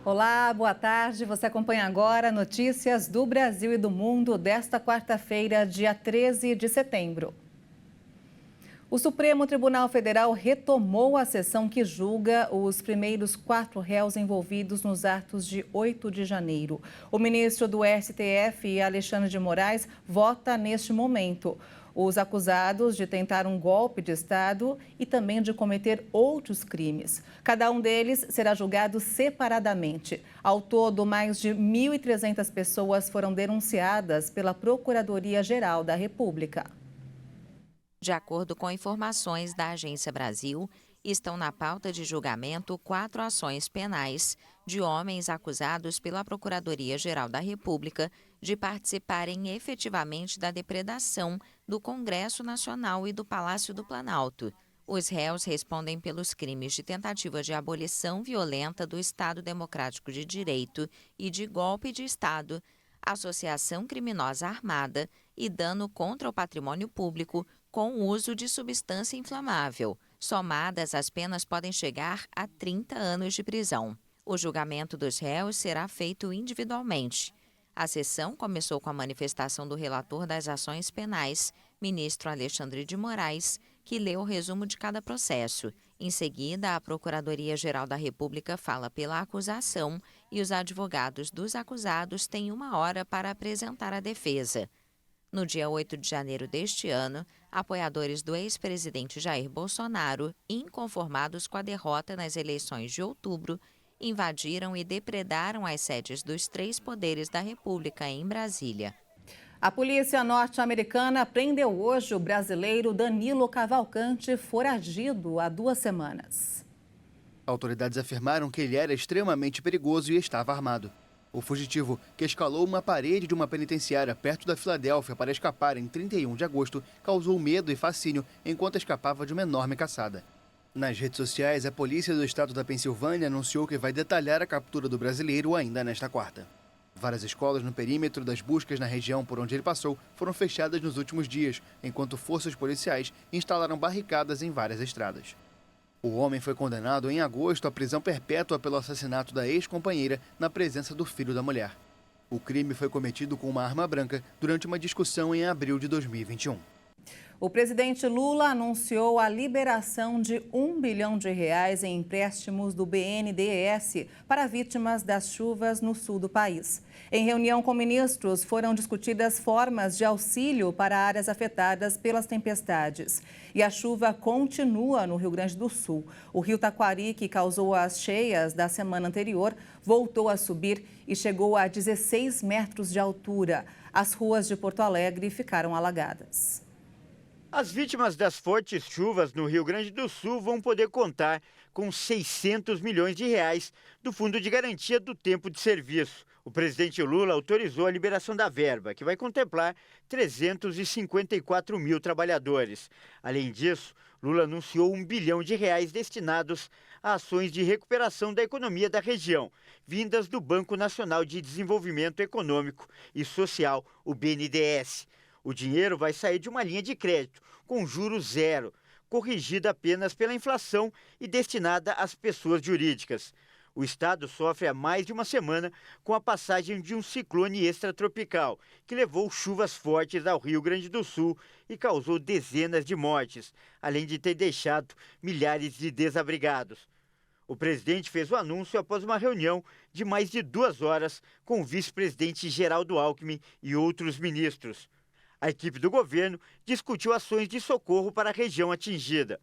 Olá, boa tarde. Você acompanha agora notícias do Brasil e do mundo desta quarta-feira, dia 13 de setembro. O Supremo Tribunal Federal retomou a sessão que julga os primeiros 4 réus envolvidos nos atos de 8 de janeiro. O ministro do STF, Alexandre de Moraes, vota neste momento. Os acusados de tentar um golpe de Estado e também de cometer outros crimes. Cada um deles será julgado separadamente. Ao todo, mais de 1.300 pessoas foram denunciadas pela Procuradoria-Geral da República. De acordo com informações da Agência Brasil, estão na pauta de julgamento 4 ações penais de homens acusados pela Procuradoria-Geral da República de participarem efetivamente da depredação do Congresso Nacional e do Palácio do Planalto. Os réus respondem pelos crimes de tentativa de abolição violenta do Estado Democrático de Direito e de golpe de Estado, associação criminosa armada e dano contra o patrimônio público com o uso de substância inflamável. Somadas, as penas podem chegar a 30 anos de prisão. O julgamento dos réus será feito individualmente. A sessão começou com a manifestação do relator das ações penais, ministro Alexandre de Moraes, que leu o resumo de cada processo. Em seguida, a Procuradoria-Geral da República fala pela acusação e os advogados dos acusados têm 1 hora para apresentar a defesa. No dia 8 de janeiro deste ano, apoiadores do ex-presidente Jair Bolsonaro, inconformados com a derrota nas eleições de outubro, invadiram e depredaram as sedes dos 3 poderes da República em Brasília. A polícia norte-americana prendeu hoje o brasileiro Danilo Cavalcante, foragido há 2 semanas. Autoridades afirmaram que ele era extremamente perigoso e estava armado. O fugitivo, que escalou uma parede de uma penitenciária perto da Filadélfia para escapar em 31 de agosto, causou medo e fascínio enquanto escapava de uma enorme caçada. Nas redes sociais, a polícia do estado da Pensilvânia anunciou que vai detalhar a captura do brasileiro ainda nesta quarta. Várias escolas no perímetro das buscas na região por onde ele passou foram fechadas nos últimos dias, enquanto forças policiais instalaram barricadas em várias estradas. O homem foi condenado em agosto à prisão perpétua pelo assassinato da ex-companheira na presença do filho da mulher. O crime foi cometido com uma arma branca durante uma discussão em abril de 2021. O presidente Lula anunciou a liberação de R$1 bilhão em empréstimos do BNDES para vítimas das chuvas no sul do país. Em reunião com ministros, foram discutidas formas de auxílio para áreas afetadas pelas tempestades. E a chuva continua no Rio Grande do Sul. O rio Taquari, que causou as cheias da semana anterior, voltou a subir e chegou a 16 metros de altura. As ruas de Porto Alegre ficaram alagadas. As vítimas das fortes chuvas no Rio Grande do Sul vão poder contar com R$600 milhões do Fundo de Garantia do Tempo de Serviço. O presidente Lula autorizou a liberação da verba, que vai contemplar 354 mil trabalhadores. Além disso, Lula anunciou R$1 bilhão destinados a ações de recuperação da economia da região, vindas do Banco Nacional de Desenvolvimento Econômico e Social, o BNDES. O dinheiro vai sair de uma linha de crédito com juros zero, corrigida apenas pela inflação e destinada às pessoas jurídicas. O estado sofre há mais de uma semana com a passagem de um ciclone extratropical, que levou chuvas fortes ao Rio Grande do Sul e causou dezenas de mortes, além de ter deixado milhares de desabrigados. O presidente fez o anúncio após uma reunião de mais de 2 horas com o vice-presidente Geraldo Alckmin e outros ministros. A equipe do governo discutiu ações de socorro para a região atingida.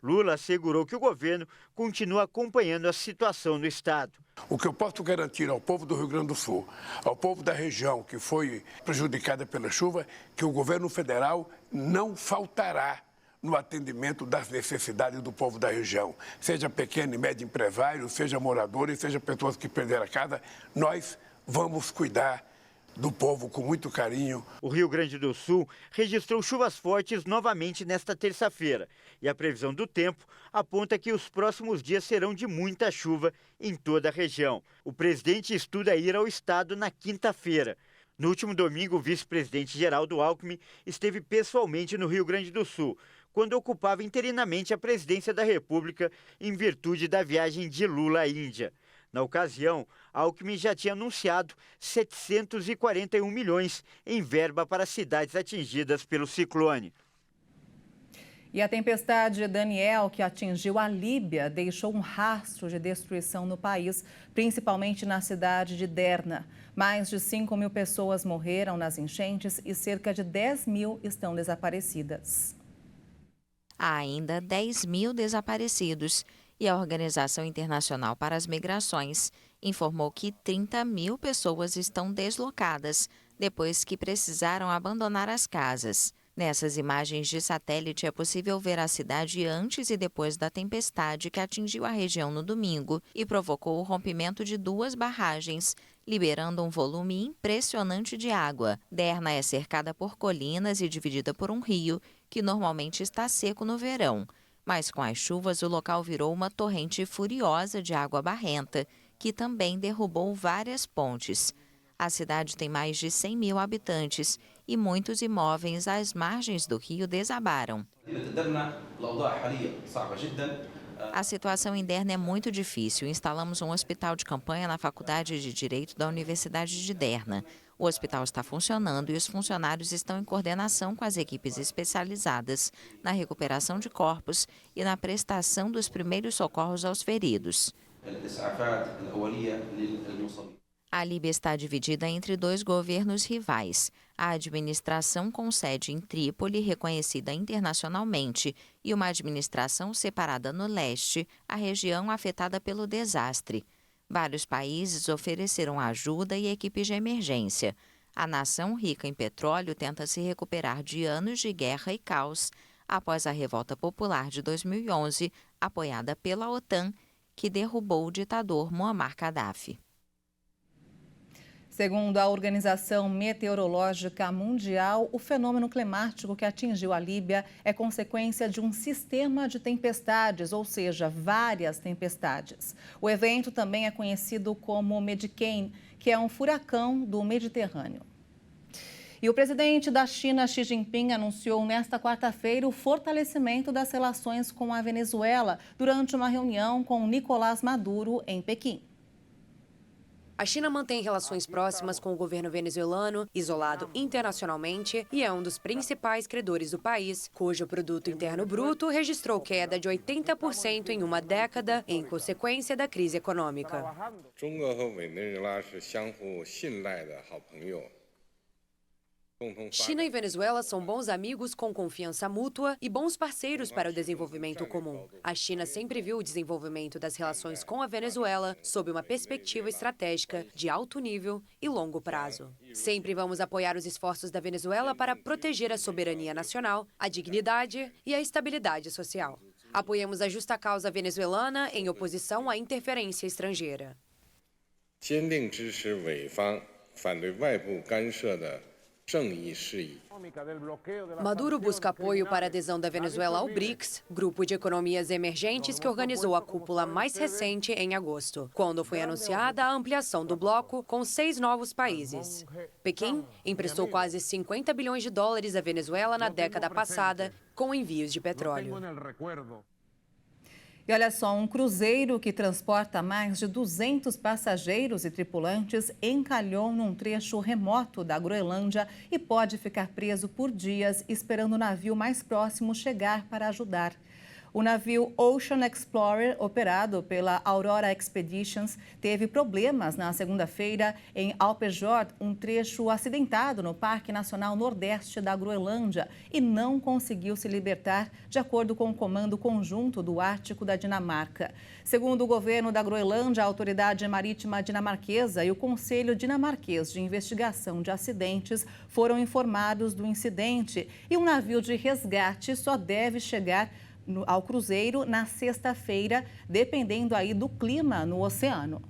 Lula assegurou que o governo continua acompanhando a situação no estado. O que eu posso garantir ao povo do Rio Grande do Sul, ao povo da região que foi prejudicada pela chuva, que o governo federal não faltará no atendimento das necessidades do povo da região. Seja pequeno e médio empresário, seja moradores, seja pessoas que perderam a casa, nós vamos cuidar do povo com muito carinho. O Rio Grande do Sul registrou chuvas fortes novamente nesta terça-feira e a previsão do tempo aponta que os próximos dias serão de muita chuva em toda a região. O presidente estuda ir ao estado na quinta-feira. No último domingo, o vice-presidente Geraldo Alckmin esteve pessoalmente no Rio Grande do Sul, quando ocupava interinamente a presidência da República em virtude da viagem de Lula à Índia. Na ocasião, a Alckmin já tinha anunciado 741 milhões em verba para as cidades atingidas pelo ciclone. E a tempestade Daniel, que atingiu a Líbia, deixou um rastro de destruição no país, principalmente na cidade de Derna. Mais de 5.000 pessoas morreram nas enchentes e cerca de 10.000 estão desaparecidas. Há ainda 10.000 desaparecidos e a Organização Internacional para as Migrações informou que 30.000 pessoas estão deslocadas depois que precisaram abandonar as casas. Nessas imagens de satélite é possível ver a cidade antes e depois da tempestade que atingiu a região no domingo e provocou o rompimento de 2 barragens, liberando um volume impressionante de água. Derna é cercada por colinas e dividida por um rio, que normalmente está seco no verão. Mas com as chuvas, o local virou uma torrente furiosa de água barrenta, que também derrubou várias pontes. A cidade tem mais de 100.000 habitantes e muitos imóveis às margens do rio desabaram. A situação em Derna é muito difícil. Instalamos um hospital de campanha na Faculdade de Direito da Universidade de Derna. O hospital está funcionando e os funcionários estão em coordenação com as equipes especializadas na recuperação de corpos e na prestação dos primeiros socorros aos feridos. A Líbia está dividida entre 2 governos rivais. A administração com sede em Trípoli, reconhecida internacionalmente, e uma administração separada no leste, a região afetada pelo desastre. Vários países ofereceram ajuda e equipes de emergência. A nação rica em petróleo tenta se recuperar de anos de guerra e caos após a revolta popular de 2011, apoiada pela OTAN, que derrubou o ditador Muammar Gaddafi. Segundo a Organização Meteorológica Mundial, o fenômeno climático que atingiu a Líbia é consequência de um sistema de tempestades, ou seja, várias tempestades. O evento também é conhecido como Medicane, que é um furacão do Mediterrâneo. E o presidente da China, Xi Jinping, anunciou nesta quarta-feira o fortalecimento das relações com a Venezuela durante uma reunião com Nicolás Maduro em Pequim. A China mantém relações próximas com o governo venezuelano, isolado internacionalmente, e é um dos principais credores do país, cujo produto interno bruto registrou queda de 80% em uma década, em consequência da crise econômica. China e Venezuela são bons amigos com confiança mútua e bons parceiros para o desenvolvimento comum. A China sempre viu o desenvolvimento das relações com a Venezuela sob uma perspectiva estratégica de alto nível e longo prazo. Sempre vamos apoiar os esforços da Venezuela para proteger a soberania nacional, a dignidade e a estabilidade social. Apoiamos a justa causa venezuelana em oposição à interferência estrangeira. Maduro busca apoio para a adesão da Venezuela ao BRICS, grupo de economias emergentes que organizou a cúpula mais recente em agosto, quando foi anunciada a ampliação do bloco com 6 novos países. Pequim emprestou quase 50 bilhões de dólares à Venezuela na década passada, com envios de petróleo. E olha só, um cruzeiro que transporta mais de 200 passageiros e tripulantes encalhou num trecho remoto da Groenlândia e pode ficar preso por dias esperando o navio mais próximo chegar para ajudar. O navio Ocean Explorer, operado pela Aurora Expeditions, teve problemas na segunda-feira em Alpejord, um trecho acidentado no Parque Nacional Nordeste da Groenlândia, e não conseguiu se libertar, de acordo com o Comando Conjunto do Ártico da Dinamarca. Segundo o governo da Groenlândia, a Autoridade Marítima Dinamarquesa e o Conselho Dinamarquês de Investigação de Acidentes foram informados do incidente e um navio de resgate só deve chegar ao cruzeiro na sexta-feira, dependendo aí do clima no oceano.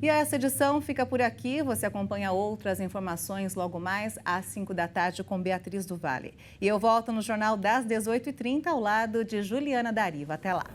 E essa edição fica por aqui. Você acompanha outras informações logo mais às 5 da tarde com Beatriz do Vale. E eu volto no Jornal das 18h30 ao lado de Juliana Dariva. Até lá.